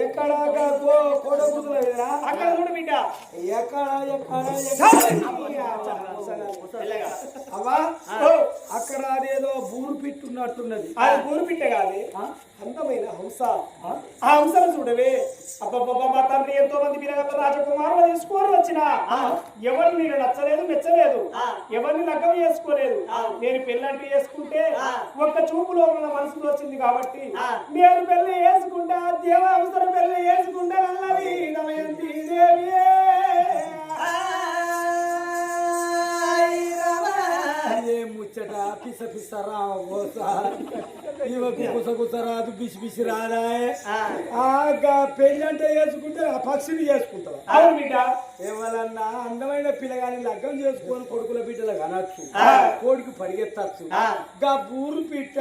ఎక్కడ అక్కడ చూడు బిడ్డ అవ్వా అక్కడ అదేదో బూరు పిట్టు ఉన్నట్టున్నది. అది బూరు పిట్ట కాదు, అందమైన హంస. ఆ హంసను చూడవే. అబ్బబ్బబ్బా తండ్రి ఎంతో మంది పిల్లగల రాజకుమారులు తీసుకొని వచ్చిన ఎవరిని నేను నచ్చలేదు మెచ్చలేదు, ఎవరిని లగ్గం చేసుకోలేదు. నేను పెళ్ళంటూ చేసుకుంటే ఒక్క చూపులో మన మనసుకు వచ్చింది కాబట్టి నేను పెళ్లి చేసుకుంటా, దేవ హంసను పెళ్లి చేసుకుంటా అన్నది దమయంతి దేవి. ముచ్చట పిస పిస రాదు బిసి బిసి రాదా. పెళ్లి అంటే చేసుకుంటే ఆ పక్షిని చేసుకుంటారు. అవును బిడ్డ, ఎవరన్నా అందమైన పిల్లగాని లగ్గం చేసుకొని కొడుకుల బిడ్డలు కనొచ్చు, కోడికి పరిగెత్తచ్చు. బూరు పిట్ట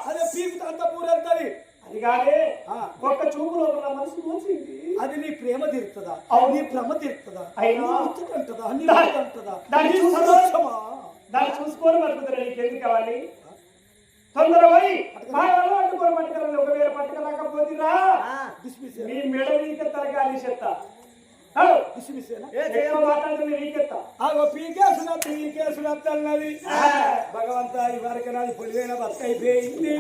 అదే పీకుతా అంత బూరు వెళ్తుంది. అది కాదే ఒక్క చూపులో మన మనసు మోసింది. అది నీ ప్రేమ తీరుతుందా, నీ భ్రమ తీరుతుందా, అంటదా అంటదా దాన్ని చూసుకొని బతుకుతారా? నీకెందుకు కావాలి? తొందర పోయి అడ్డుకొని పట్టుకరాలి. ఒకవేళ పట్టుకరాకపోతురా నీ మెడ వీక తరగాలి చెత్త పీకేసున్నది. భగవంత ఇవరకు నాది పొలివైన బతుక అయిపోయింది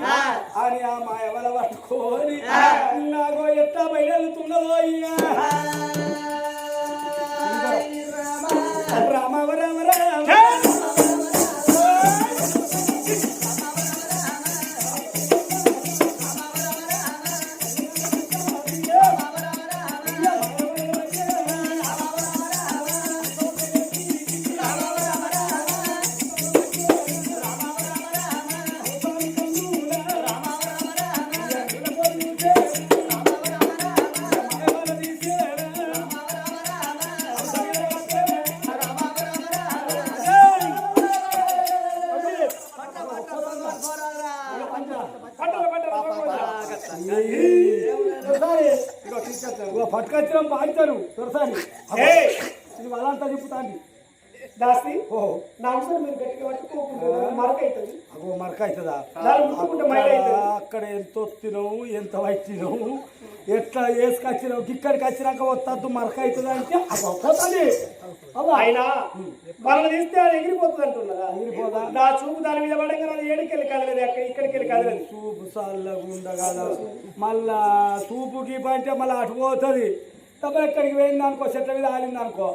అని ఆ మా ఎవల పట్టుకొని నాగో ఎట్లా బయలుతున్నదో రామ రామ రామ పట్టుకొచ్చడం బాగుతారు దొరసారి వాళ్ళంతా చెప్పుతాండి దాసి. నా అవసరం మీరు గట్టిగా పట్టుకోకుండా మరక అవుతుంది. అగో మరక అవుతుందా? అక్కడ ఎంత వస్తున్నావు, ఎంత వచ్చినావు, ఎట్లా వేసుకొచ్చినావు, ఇక్కడికి వచ్చినాక వస్తద్దు మరక అవుతుంది అంటే పోతుంది. ఆయన వాళ్ళని తీస్తే అది ఎగిరిపోతుంది అంటున్నారా? ఎగిరిపోదా? నా చూపు దాని మీద పడగా అది ఏడికెళ్ళి కదలేదు, అక్కడ ఇక్కడికి వెళ్ళి కదలేదు. చూపు సార్లకు ఉండగల మళ్ళా చూపుకి పంటే మళ్ళీ అటు పోతుంది. తప్ప ఎక్కడికి పోయింది అనుకో, చెట్ల మీద ఆలింది అనుకో,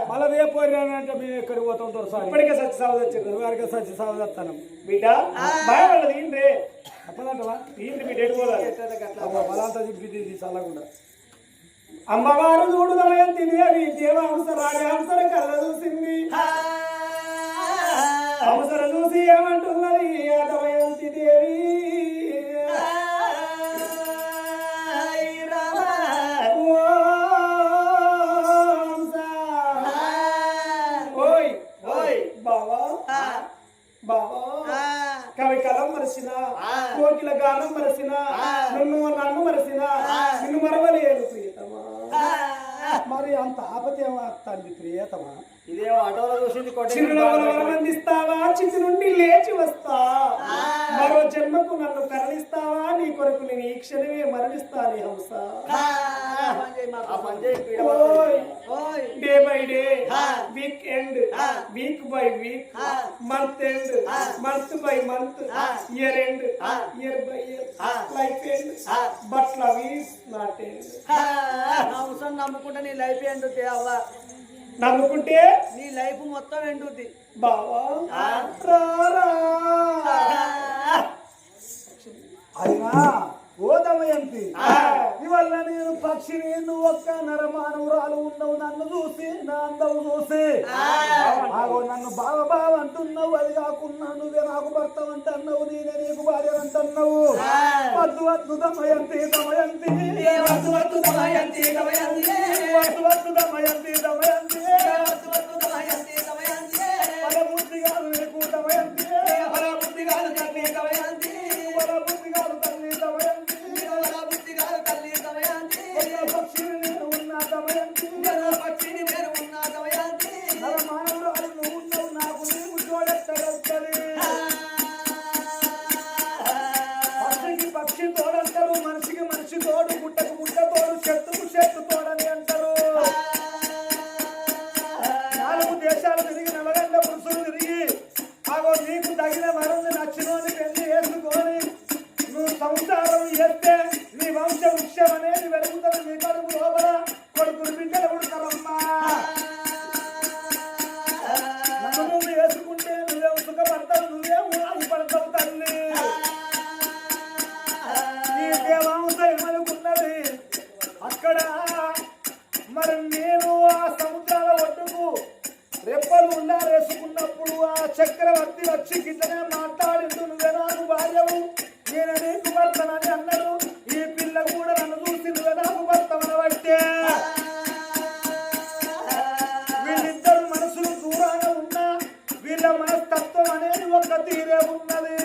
మళ్ళీ రేపు పోయినంటే మేము ఎక్కడికి పోతాం దొరసారి. ఇప్పటికే సచ్చి సాగు తెచ్చారు, వారికి సచ్చి సాగు తెస్తాను బిడ్డ. భయపడదు ఏంటి చెప్పదంటవా? ఏంటి బిడ్డ బలాంతా చెప్పి చల్లకుండా అమ్మవారు చూడు దమయంతి దేవి దేవాంస రాజహంసర కళ్ళ చూసింది. హంసర చూసి ఏమంటున్నది దమయంతి దేవి? కవి కలం మరసిన, కోకిల గానం మరసిన, నన్ను మరసిన, నిన్ను మరవలేదు ప్రియతమా. మరి అంత ఆపదేమో తల్లి ప్రియతమా? ఇదేమో ఆటోలో చూసింది. చిరునవ్వులందిస్తావా, చితి నుండి లేచి వస్తా, మరో జన్మకు నన్ను కరణిస్తావా, నీ కొరకు నేను ఈ క్షణమే మరణిస్తాను Hamsa. Day by day, week end, week by week, month end, month by month, year end, year by year, life end, but love is not end. హంసను నమ్ముకుంటే నీ లైఫ్ ఎండుద్ది అవ్వ, నమ్ముకుంటే నీ లైఫ్ మొత్తం ఎండుద్ది బావా. అయినా ఓ దమయంతి, ఇవల్ల నేను పక్షిని, నువ్వు ఒక్క నరమానవురాలు ఉన్నావు. నన్ను చూసి నా అందవు చూసి నన్ను బావ అంటున్నావు. అది కాకుండా నువ్వే నాకు భర్త అంటున్నావు, నేనే నీకు భార్య అంటున్నావు. వద్దు వద్దు దమయంతి దమయంతి, వద్దు వద్దు దమయంతి దమయంతి, వద్దు వద్దు దమయంతి దమయంతి, వద్దు వద్దు దమయంతి దమయంతి. వల బుద్ధి కాదు నీకు దమయంతి, వల బుద్ధి కాదు తల్లి దమయంతి, వల బుద్ధి కాదు తల్లి దమయంతి, వల బుద్ధి కాదు తల్లి దమయంతి. పక్షిని నేను ఉన్నా దమయంతి, పక్షిని నేను ఉన్నా దమయంతి. మానవురాలు నువ్వు ఉన్నావు, నాకు నీకు జోడెత్తగలుగుతుంది. చక్రవర్తి వచ్చి కిందనే మాట్లాడిండు నువ్వే నాకు భార్యవు నేను నీకు భర్తనని అన్నాడు ఈ పిల్ల కూడా నన్ను చూసి నువ్వే నాకు భర్తమనబట్టే వీళ్ళిద్దరు మనసులు దూరంగా ఉన్నా వీళ్ళ మనస్తత్వం అనేది ఒక తీరే ఉన్నది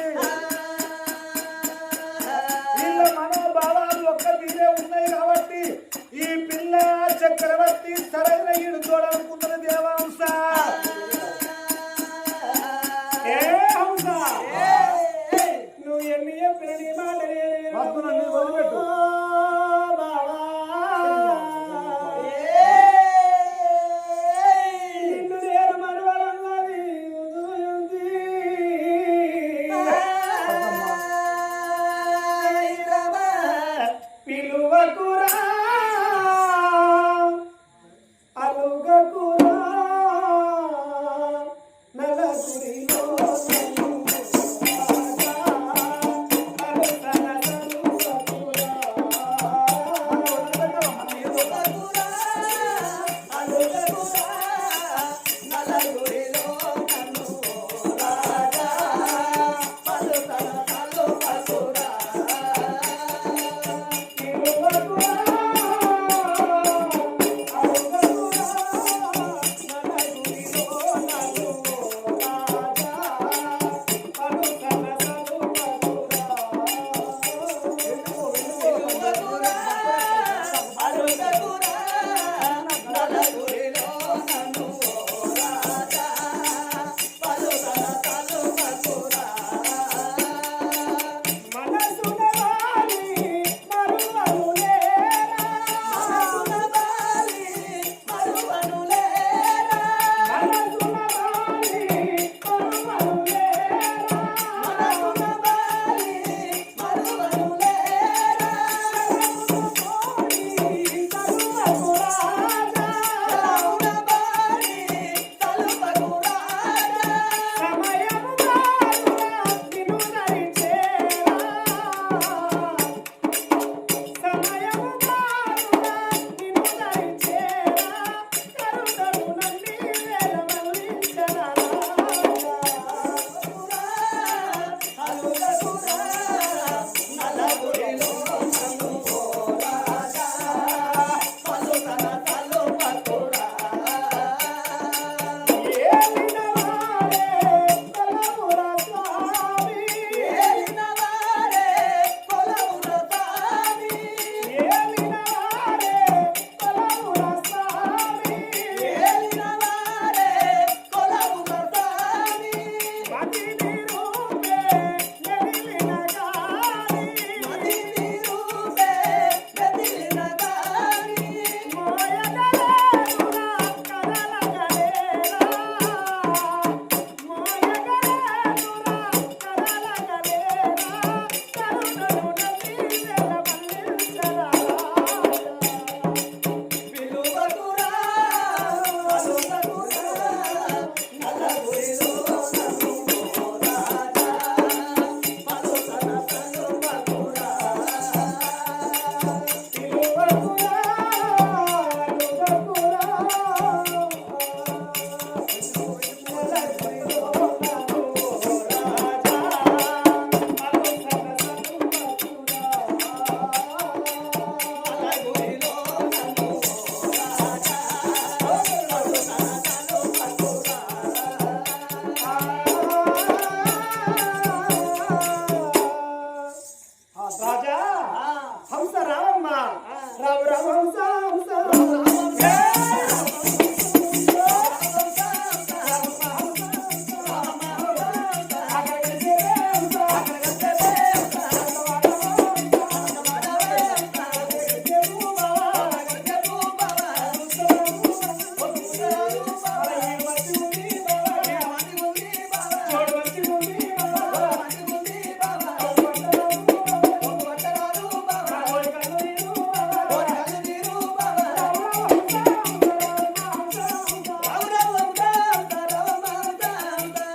వీళ్ళ మనోభావాలు ఒక్క తీరే ఉన్నాయి కాబట్టి ఈ పిల్ల చక్రవర్తి సరైన ఈడు చూడాలనుకున్నది దేవాంశ